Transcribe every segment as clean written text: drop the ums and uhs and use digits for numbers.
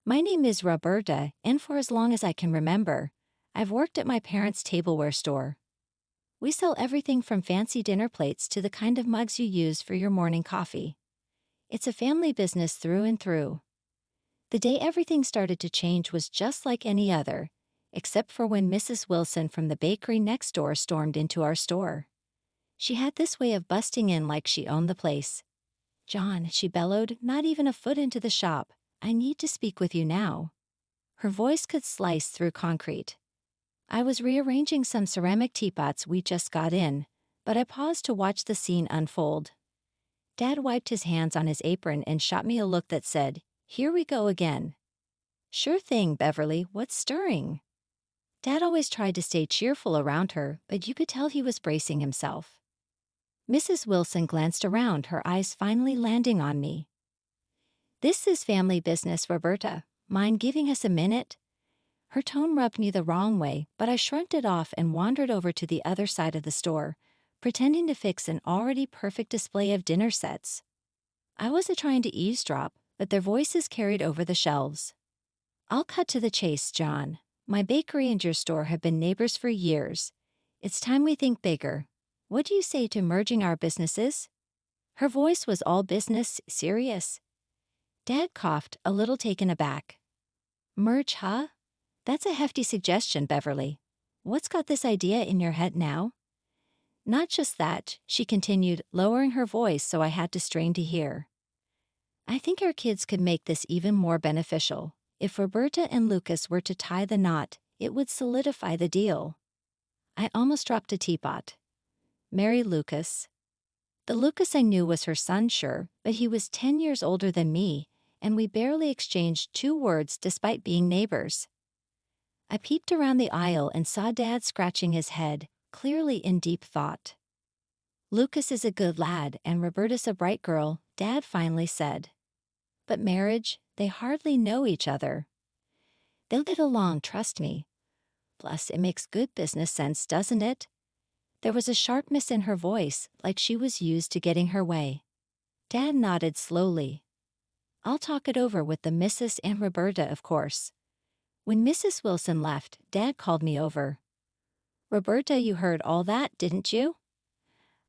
My name is Roberta, and for as long as I can remember, I've worked at my parents' tableware store. We sell everything from fancy dinner plates to the kind of mugs you use for your morning coffee. It's a family business through and through. The day everything started to change was just like any other, except for when Mrs. Wilson from the bakery next door stormed into our store. She had this way of busting in like she owned the place. "John," she bellowed, not even a foot into the shop, "I need to speak with you now." Her voice could slice through concrete. I was rearranging some ceramic teapots we just got in, but I paused to watch the scene unfold. Dad wiped his hands on his apron and shot me a look that said, "Here we go again." "Sure thing, Beverly, what's stirring?" Dad always tried to stay cheerful around her, but you could tell he was bracing himself. Mrs. Wilson glanced around, her eyes finally landing on me. "This is family business, Roberta. Mind giving us a minute?" Her tone rubbed me the wrong way, but I shrugged it off and wandered over to the other side of the store, pretending to fix an already perfect display of dinner sets. I wasn't trying to eavesdrop, but their voices carried over the shelves. "I'll cut to the chase, John. My bakery and your store have been neighbors for years. It's time we think bigger. What do you say to merging our businesses?" Her voice was all business, serious. Dad coughed, a little taken aback. "Merge, huh? That's a hefty suggestion, Beverly. What's got this idea in your head now?" "Not just that," she continued, lowering her voice so I had to strain to hear. "I think our kids could make this even more beneficial. If Roberta and Lucas were to tie the knot, it would solidify the deal." I almost dropped a teapot. Mary Lucas. The Lucas I knew was her son, sure, but he was 10 years older than me, and we barely exchanged 2 words despite being neighbors. I peeped around the aisle and saw Dad scratching his head, clearly in deep thought. "Lucas is a good lad and Roberta's a bright girl," Dad finally said. "But marriage, they hardly know each other." "They'll get along, trust me. Plus, it makes good business sense, doesn't it?" There was a sharpness in her voice, like she was used to getting her way. Dad nodded slowly. "I'll talk it over with the Mrs. and Roberta, of course." When Mrs. Wilson left, Dad called me over. "Roberta, you heard all that, didn't you?"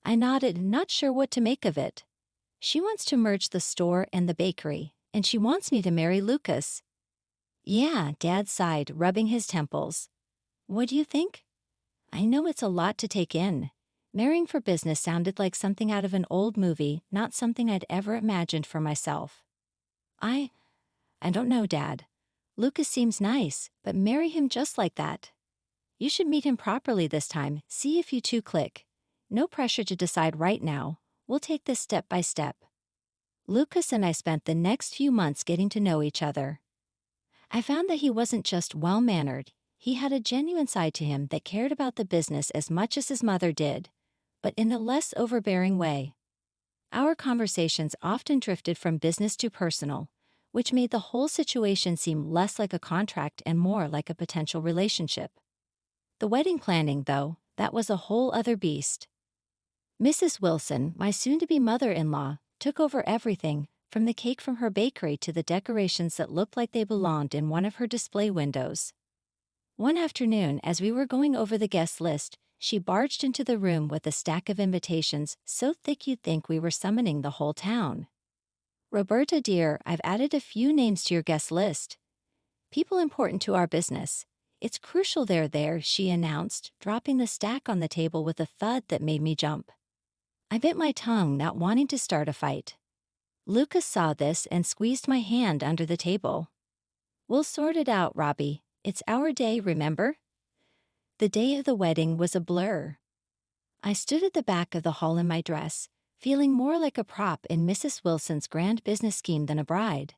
I nodded, not sure what to make of it. "She wants to merge the store and the bakery, and she wants me to marry Lucas." "Yeah," Dad sighed, rubbing his temples. "What do you think?" I know it's a lot to take in. Marrying for business sounded like something out of an old movie, not something I'd ever imagined for myself. I don't know, Dad. Lucas seems nice, but marry him just like that. You should meet him properly this time, see if you two click. No pressure to decide right now. We'll take this step by step. Lucas and I spent the next few months getting to know each other. I found that he wasn't just well-mannered. He had a genuine side to him that cared about the business as much as his mother did, but in a less overbearing way. Our conversations often drifted from business to personal, which made the whole situation seem less like a contract and more like a potential relationship. The wedding planning, though, that was a whole other beast. Mrs. Wilson, my soon-to-be mother-in-law, took over everything, from the cake from her bakery to the decorations that looked like they belonged in one of her display windows. One afternoon, as we were going over the guest list, she barged into the room with a stack of invitations so thick you'd think we were summoning the whole town. "Roberta, dear, I've added a few names to your guest list. People important to our business. It's crucial they're there," she announced, dropping the stack on the table with a thud that made me jump. I bit my tongue, not wanting to start a fight. Lucas saw this and squeezed my hand under the table. "We'll sort it out, Robbie. It's our day, remember?" The day of the wedding was a blur. I stood at the back of the hall in my dress, feeling more like a prop in Mrs. Wilson's grand business scheme than a bride.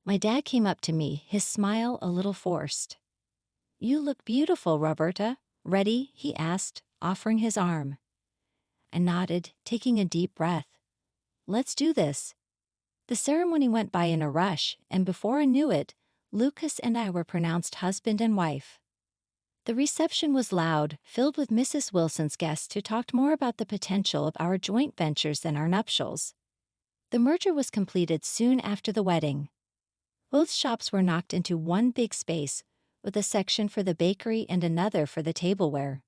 My dad came up to me, his smile a little forced. "You look beautiful, Roberta. Ready?" he asked, offering his arm. I nodded, taking a deep breath. "Let's do this." The ceremony went by in a rush, and before I knew it, Lucas and I were pronounced husband and wife. The reception was loud, filled with Mrs. Wilson's guests who talked more about the potential of our joint ventures than our nuptials. The merger was completed soon after the wedding. Both shops were knocked into one big space, with a section for the bakery and another for the tableware.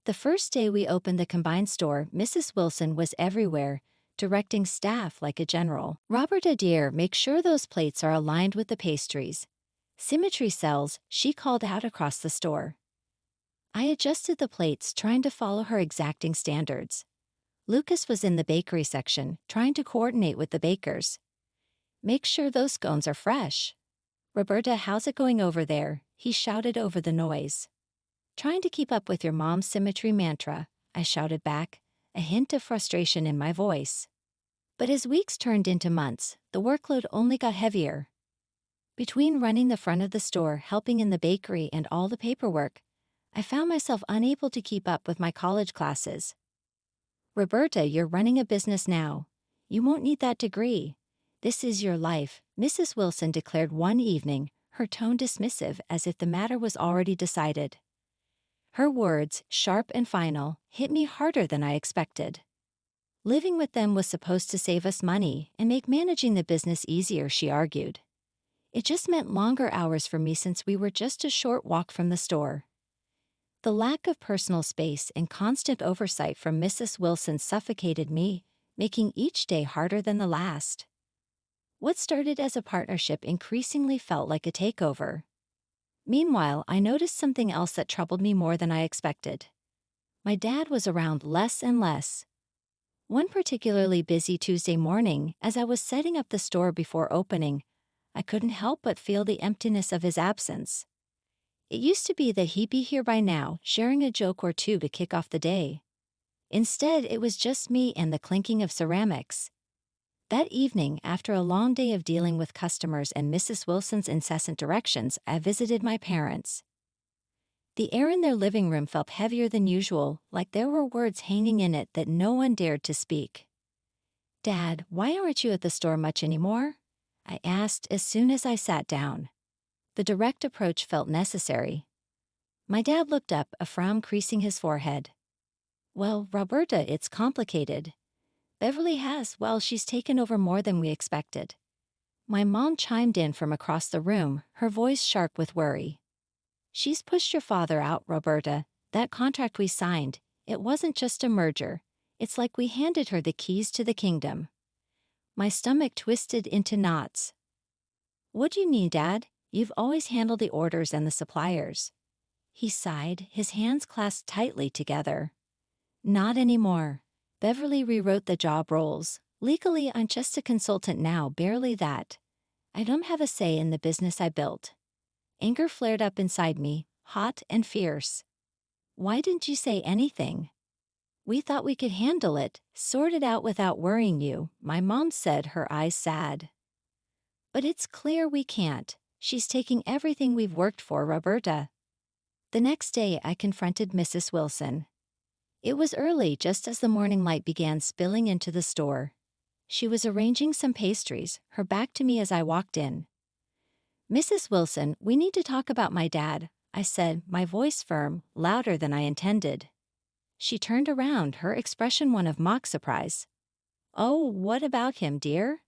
The first day we opened the combined store, Mrs. Wilson was everywhere, directing staff like a general. Roberta dear, make sure those plates are aligned with the pastries. Symmetry sells, she called out across the store. I adjusted the plates, trying to follow her exacting standards. Lucas was in the bakery section, trying to coordinate with the bakers. Make sure those scones are fresh. Roberta, how's it going over there? He shouted over the noise. Trying to keep up with your mom's symmetry mantra, I shouted back, a hint of frustration in my voice. But as weeks turned into months, the workload only got heavier. Between running the front of the store, helping in the bakery, and all the paperwork, I found myself unable to keep up with my college classes. Roberta, you're running a business now. You won't need that degree. This is your life, Mrs. Wilson declared one evening, her tone dismissive as if the matter was already decided. Her words, sharp and final, hit me harder than I expected. Living with them was supposed to save us money and make managing the business easier, she argued. It just meant longer hours for me since we were just a short walk from the store. The lack of personal space and constant oversight from Mrs. Wilson suffocated me, making each day harder than the last. What started as a partnership increasingly felt like a takeover. Meanwhile, I noticed something else that troubled me more than I expected. My dad was around less and less. One particularly busy Tuesday morning, as I was setting up the store before opening, I couldn't help but feel the emptiness of his absence. It used to be that he'd be here by now, sharing a joke or two to kick off the day. Instead, it was just me and the clinking of ceramics. That evening, after a long day of dealing with customers and Mrs. Wilson's incessant directions, I visited my parents. The air in their living room felt heavier than usual, like there were words hanging in it that no one dared to speak. Dad, why aren't you at the store much anymore? I asked as soon as I sat down. The direct approach felt necessary. My dad looked up, a frown creasing his forehead. Well, Roberta, it's complicated. Beverly she's taken over more than we expected. My mom chimed in from across the room, her voice sharp with worry. She's pushed your father out, Roberta. That contract we signed, it wasn't just a merger. It's like we handed her the keys to the kingdom. My stomach twisted into knots. What do you mean, Dad? You've always handled the orders and the suppliers. He sighed, his hands clasped tightly together. Not anymore. Beverly rewrote the job roles. Legally, I'm just a consultant now, barely that. I don't have a say in the business I built. Anger flared up inside me, hot and fierce. Why didn't you say anything? We thought we could handle it, sort it out without worrying you, my mom said, her eyes sad. But it's clear we can't. She's taking everything we've worked for, Roberta. The next day, I confronted Mrs. Wilson. It was early, just as the morning light began spilling into the store. She was arranging some pastries, her back to me as I walked in. Mrs. Wilson, we need to talk about my dad, I said, my voice firm, louder than I intended. She turned around, her expression one of mock surprise. Oh, what about him, dear?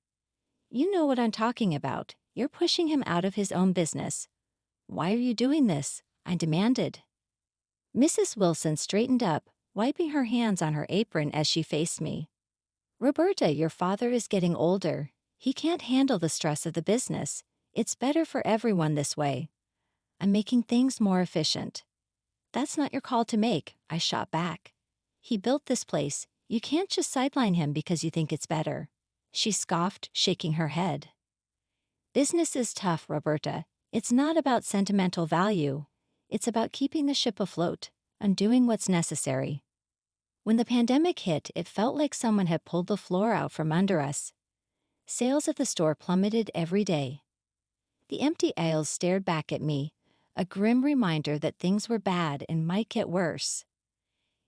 You know what I'm talking about. You're pushing him out of his own business. Why are you doing this? I demanded. Mrs. Wilson straightened up, wiping her hands on her apron as she faced me. Roberta, your father is getting older. He can't handle the stress of the business. It's better for everyone this way. I'm making things more efficient. That's not your call to make, I shot back. He built this place. You can't just sideline him because you think it's better. She scoffed, shaking her head. Business is tough, Roberta. It's not about sentimental value. It's about keeping the ship afloat, and doing what's necessary. When the pandemic hit, it felt like someone had pulled the floor out from under us. Sales at the store plummeted every day. The empty aisles stared back at me, a grim reminder that things were bad and might get worse.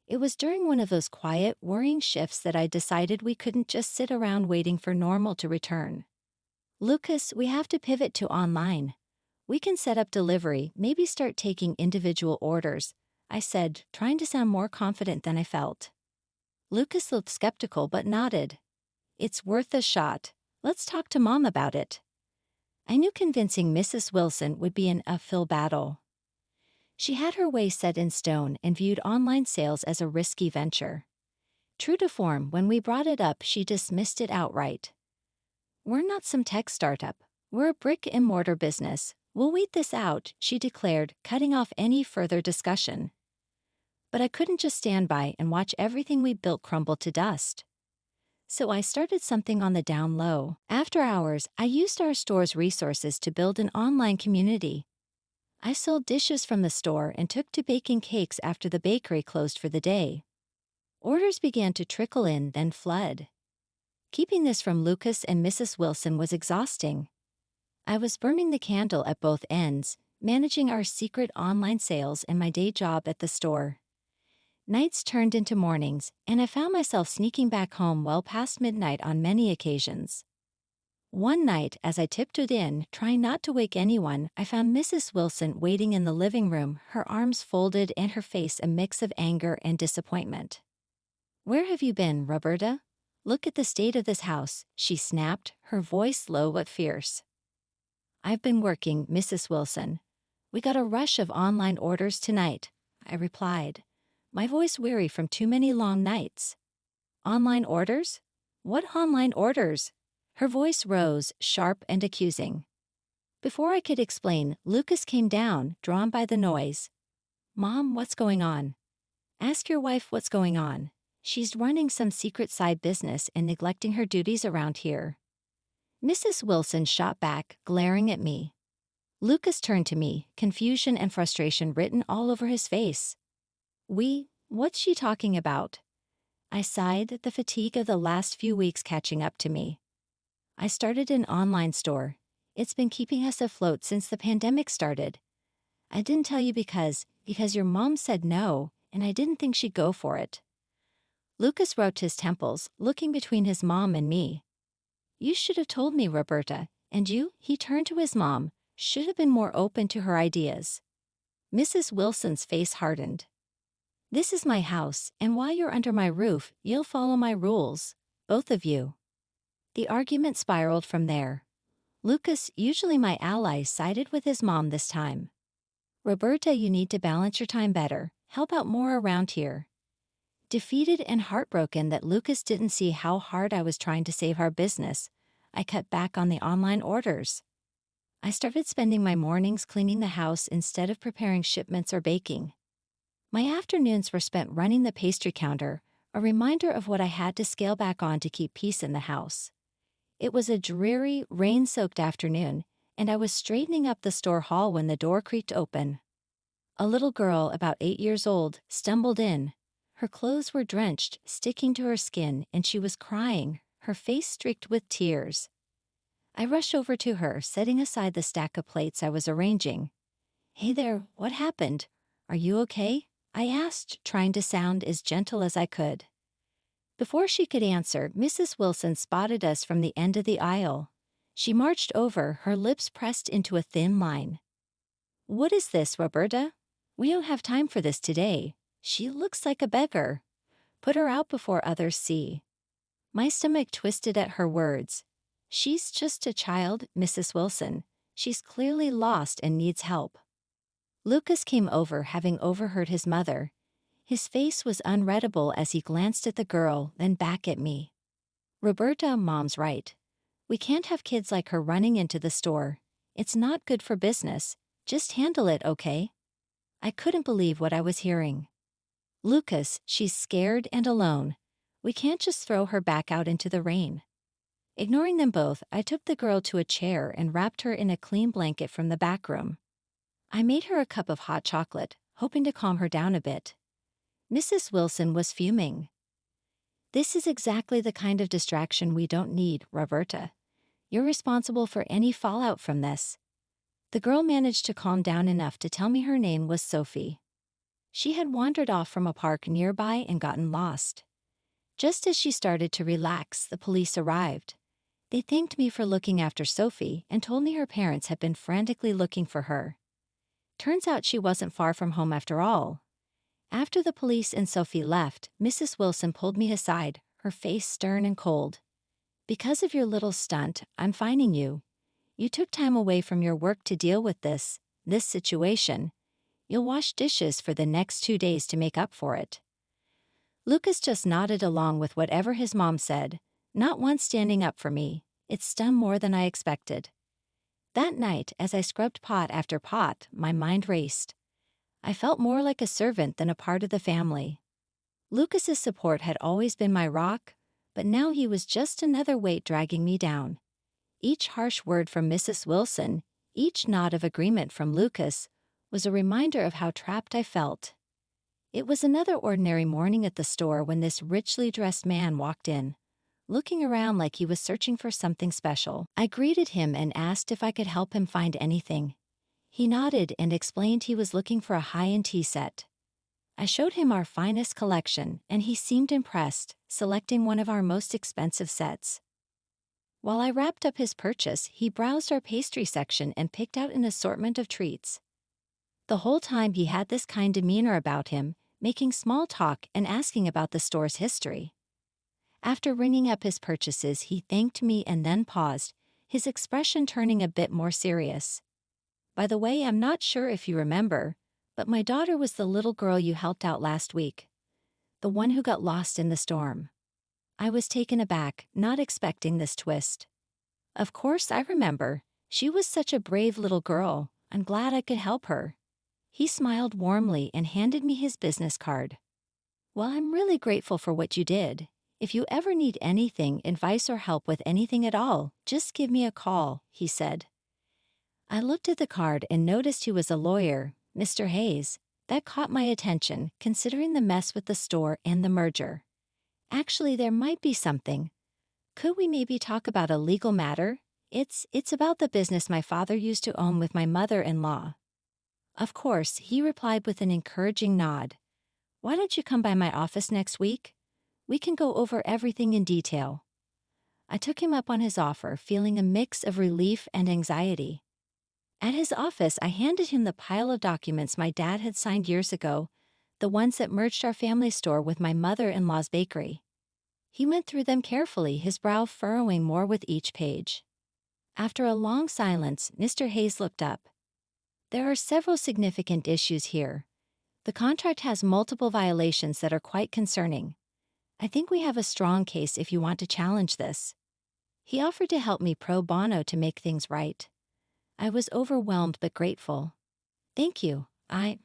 It was during one of those quiet, worrying shifts that I decided we couldn't just sit around waiting for normal to return. Lucas, we have to pivot to online. We can set up delivery, maybe start taking individual orders, I said, trying to sound more confident than I felt. Lucas looked skeptical but nodded. It's worth a shot. Let's talk to Mom about it. I knew convincing Mrs. Wilson would be an uphill battle. She had her way set in stone and viewed online sales as a risky venture. True to form, when we brought it up, she dismissed it outright. "We're not some tech startup. We're a brick-and-mortar business. We'll wait this out," she declared, cutting off any further discussion. But I couldn't just stand by and watch everything we built crumble to dust. So I started something on the down low. After hours, I used our store's resources to build an online community. I sold dishes from the store and took to baking cakes after the bakery closed for the day. Orders began to trickle in, then flood. Keeping this from Lucas and Mrs. Wilson was exhausting. I was burning the candle at both ends, managing our secret online sales and my day job at the store. Nights turned into mornings, and I found myself sneaking back home well past midnight on many occasions. One night, as I tiptoed in, trying not to wake anyone, I found Mrs. Wilson waiting in the living room, her arms folded and her face a mix of anger and disappointment. "Where have you been, Roberta? Look at the state of this house," she snapped, her voice low but fierce. "I've been working, Mrs. Wilson. We got a rush of online orders tonight," I replied, my voice weary from too many long nights. "Online orders? What online orders?" Her voice rose, sharp and accusing. Before I could explain, Lucas came down, drawn by the noise. "Mom, what's going on? Ask your wife what's going on. She's running some secret side business and neglecting her duties around here." Mrs. Wilson shot back, glaring at me. Lucas turned to me, confusion and frustration written all over his face. What's she talking about?" I sighed, the fatigue of the last few weeks catching up to me. "I started an online store. It's been keeping us afloat since the pandemic started. I didn't tell you because your mom said no, and I didn't think she'd go for it." Lucas rubbed his temples, looking between his mom and me. "You should have told me, Roberta, and you," he turned to his mom, "should have been more open to her ideas." Mrs. Wilson's face hardened. "This is my house, and while you're under my roof, you'll follow my rules, both of you." The argument spiraled from there. Lucas, usually my ally, sided with his mom this time. "Roberta, you need to balance your time better, help out more around here." Defeated and heartbroken that Lucas didn't see how hard I was trying to save our business, I cut back on the online orders. I started spending my mornings cleaning the house instead of preparing shipments or baking. My afternoons were spent running the pastry counter, a reminder of what I had to scale back on to keep peace in the house. It was a dreary, rain-soaked afternoon, and I was straightening up the store hall when the door creaked open. A little girl, about 8 years old, stumbled in. Her clothes were drenched, sticking to her skin, and she was crying, her face streaked with tears. I rushed over to her, setting aside the stack of plates I was arranging. "Hey there, what happened? Are you okay?" I asked, trying to sound as gentle as I could. Before she could answer, Mrs. Wilson spotted us from the end of the aisle. She marched over, her lips pressed into a thin line. "What is this, Roberta? We don't have time for this today. She looks like a beggar. Put her out before others see." My stomach twisted at her words. "She's just a child, Mrs. Wilson. She's clearly lost and needs help." Lucas came over, having overheard his mother. His face was unreadable as he glanced at the girl, then back at me. "Roberta, Mom's right. We can't have kids like her running into the store. It's not good for business. Just handle it, okay?" I couldn't believe what I was hearing. "Lucas, she's scared and alone. We can't just throw her back out into the rain." Ignoring them both, I took the girl to a chair and wrapped her in a clean blanket from the back room. I made her a cup of hot chocolate, hoping to calm her down a bit. Mrs. Wilson was fuming. "This is exactly the kind of distraction we don't need, Roberta. You're responsible for any fallout from this." The girl managed to calm down enough to tell me her name was Sophie. She had wandered off from a park nearby and gotten lost. Just as she started to relax, the police arrived. They thanked me for looking after Sophie and told me her parents had been frantically looking for her. Turns out she wasn't far from home after all. After the police and Sophie left, Mrs. Wilson pulled me aside, her face stern and cold. "Because of your little stunt, I'm fining you. You took time away from your work to deal with this situation. You'll wash dishes for the next 2 days to make up for it." Lucas just nodded along with whatever his mom said, not once standing up for me. It stung more than I expected. That night, as I scrubbed pot after pot, my mind raced. I felt more like a servant than a part of the family. Lucas's support had always been my rock, but now he was just another weight dragging me down. Each harsh word from Mrs. Wilson, each nod of agreement from Lucas, was a reminder of how trapped I felt. It was another ordinary morning at the store when this richly dressed man walked in, looking around like he was searching for something special. I greeted him and asked if I could help him find anything. He nodded and explained he was looking for a high-end tea set. I showed him our finest collection, and he seemed impressed, selecting one of our most expensive sets. While I wrapped up his purchase, he browsed our pastry section and picked out an assortment of treats. The whole time he had this kind demeanor about him, making small talk and asking about the store's history. After ringing up his purchases, he thanked me and then paused, his expression turning a bit more serious. "By the way, I'm not sure if you remember, but my daughter was the little girl you helped out last week. The one who got lost in the storm." I was taken aback, not expecting this twist. "Of course I remember. She was such a brave little girl. I'm glad I could help her." He smiled warmly and handed me his business card. "Well, I'm really grateful for what you did. If you ever need anything, advice or help with anything at all, just give me a call," he said. I looked at the card and noticed he was a lawyer, Mr. Hayes. That caught my attention, considering the mess with the store and the merger. Actually, there might be something. Could we maybe talk about a legal matter? It's about the business my father used to own with my mother-in-law. Of course, he replied with an encouraging nod. "Why don't you come by my office next week? We can go over everything in detail." I took him up on his offer, feeling a mix of relief and anxiety. At his office, I handed him the pile of documents my dad had signed years ago, the ones that merged our family store with my mother-in-law's bakery. He went through them carefully, his brow furrowing more with each page. After a long silence, Mr. Hayes looked up. "There are several significant issues here. The contract has multiple violations that are quite concerning. I think we have a strong case if you want to challenge this." He offered to help me pro bono to make things right. I was overwhelmed but grateful. "Thank you. I'd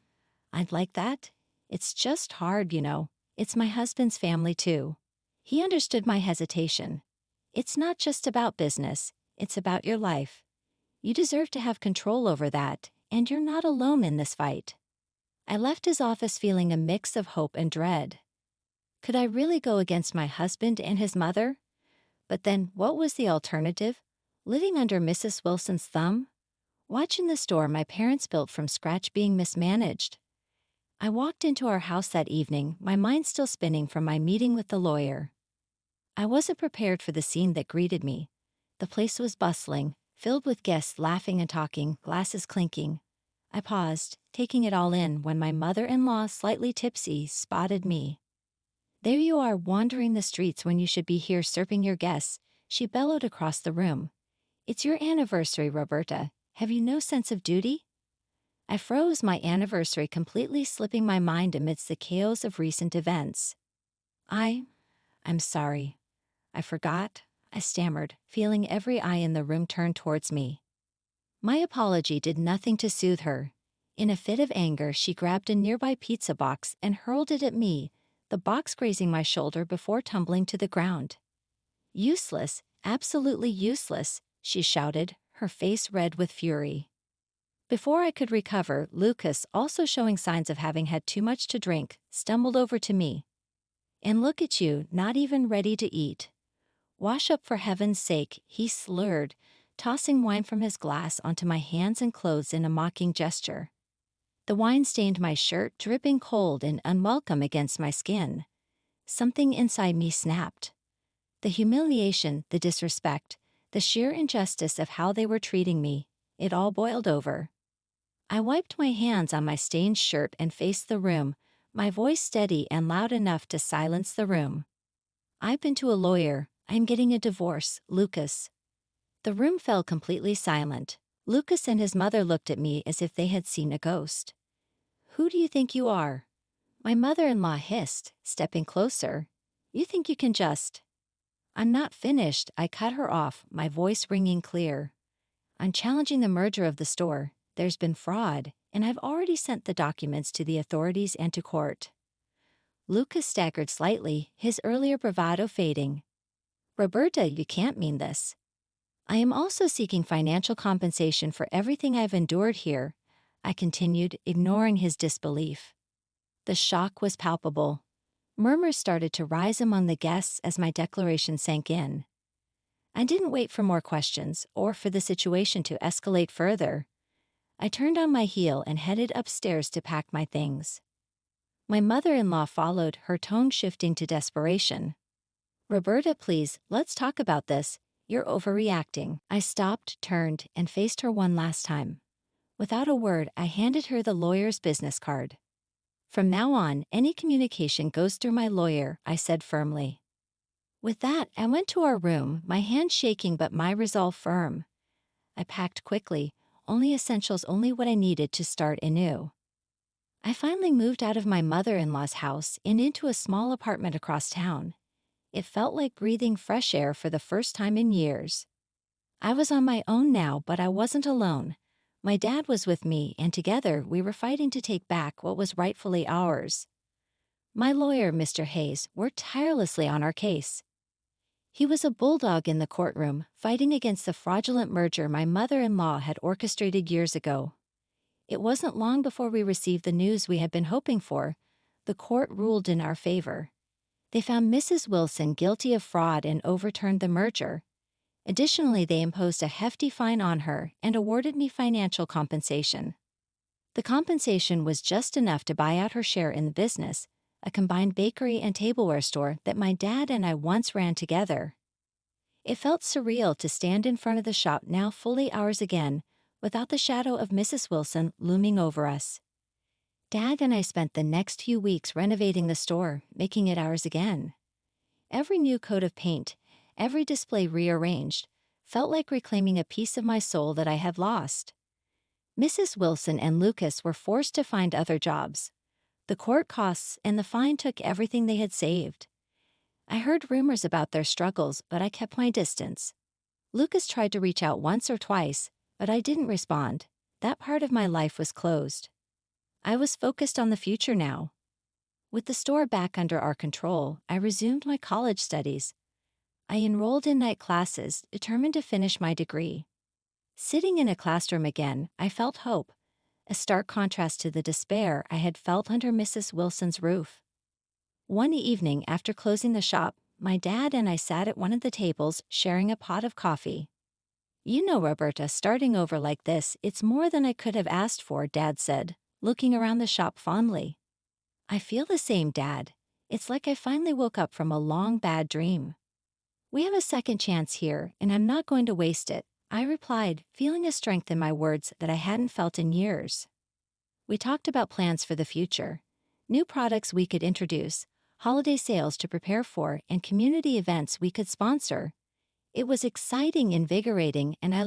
like that. It's just hard, you know. It's my husband's family too." He understood my hesitation. "It's not just about business, it's about your life. You deserve to have control over that, and you're not alone in this fight." I left his office feeling a mix of hope and dread. Could I really go against my husband and his mother? But then, what was the alternative? Living under Mrs. Wilson's thumb? Watching the store my parents built from scratch being mismanaged? I walked into our house that evening, my mind still spinning from my meeting with the lawyer. I wasn't prepared for the scene that greeted me. The place was bustling, filled with guests laughing and talking, glasses clinking. I paused, taking it all in, when my mother-in-law, slightly tipsy, spotted me. "There you are, wandering the streets when you should be here serving your guests," she bellowed across the room. "It's your anniversary, Roberta. Have you no sense of duty?" I froze, my anniversary completely slipping my mind amidst the chaos of recent events. I'm sorry. I forgot," I stammered, feeling every eye in the room turn towards me. My apology did nothing to soothe her. In a fit of anger, she grabbed a nearby pizza box and hurled it at me, the box grazing my shoulder before tumbling to the ground. "Useless, absolutely useless," she shouted, her face red with fury. Before I could recover, Lucas, also showing signs of having had too much to drink, stumbled over to me. "And look at you, not even ready to eat. Wash up for heaven's sake," he slurred, tossing wine from his glass onto my hands and clothes in a mocking gesture. The wine stained my shirt, dripping cold and unwelcome against my skin. Something inside me snapped. The humiliation, the disrespect, the sheer injustice of how they were treating me, it all boiled over. I wiped my hands on my stained shirt and faced the room, my voice steady and loud enough to silence the room. "I've been to a lawyer. I'm getting a divorce, Lucas." The room fell completely silent. Lucas and his mother looked at me as if they had seen a ghost. "Who do you think you are?" My mother-in-law hissed, stepping closer. "You think you can just—" "I'm not finished," I cut her off, my voice ringing clear. "I'm challenging the merger of the store. There's been fraud, and I've already sent the documents to the authorities and to court." Lucas staggered slightly, his earlier bravado fading. "Roberta, you can't mean this." "I am also seeking financial compensation for everything I've endured here," I continued, ignoring his disbelief. The shock was palpable. Murmurs started to rise among the guests as my declaration sank in. I didn't wait for more questions or for the situation to escalate further. I turned on my heel and headed upstairs to pack my things. My mother-in-law followed, her tone shifting to desperation. "Roberta, please, let's talk about this. You're overreacting." I stopped, turned, and faced her one last time. Without a word, I handed her the lawyer's business card. "From now on, any communication goes through my lawyer," I said firmly. With that, I went to our room, my hand shaking but my resolve firm. I packed quickly, only essentials, only what I needed to start anew. I finally moved out of my mother-in-law's house and into a small apartment across town. It felt like breathing fresh air for the first time in years. I was on my own now, but I wasn't alone. My dad was with me, and together we were fighting to take back what was rightfully ours. My lawyer, Mr. Hayes, worked tirelessly on our case. He was a bulldog in the courtroom, fighting against the fraudulent merger my mother-in-law had orchestrated years ago. It wasn't long before we received the news we had been hoping for. The court ruled in our favor. They found Mrs. Wilson guilty of fraud and overturned the merger. Additionally, they imposed a hefty fine on her and awarded me financial compensation. The compensation was just enough to buy out her share in the business, a combined bakery and tableware store that my dad and I once ran together. It felt surreal to stand in front of the shop now fully ours again, without the shadow of Mrs. Wilson looming over us. Dad and I spent the next few weeks renovating the store, making it ours again. Every new coat of paint, every display rearranged, felt like reclaiming a piece of my soul that I had lost. Mrs. Wilson and Lucas were forced to find other jobs. The court costs and the fine took everything they had saved. I heard rumors about their struggles, but I kept my distance. Lucas tried to reach out once or twice, but I didn't respond. That part of my life was closed. I was focused on the future now. With the store back under our control, I resumed my college studies. I enrolled in night classes, determined to finish my degree. Sitting in a classroom again, I felt hope, a stark contrast to the despair I had felt under Mrs. Wilson's roof. One evening after closing the shop, my dad and I sat at one of the tables sharing a pot of coffee. "You know, Roberta, starting over like this, it's more than I could have asked for," Dad said, looking around the shop fondly. "I feel the same, Dad. It's like I finally woke up from a long bad dream." "We have a second chance here, and I'm not going to waste it," I replied, feeling a strength in my words that I hadn't felt in years. We talked about plans for the future, new products we could introduce, holiday sales to prepare for, and community events we could sponsor. It was exciting, invigorating, and I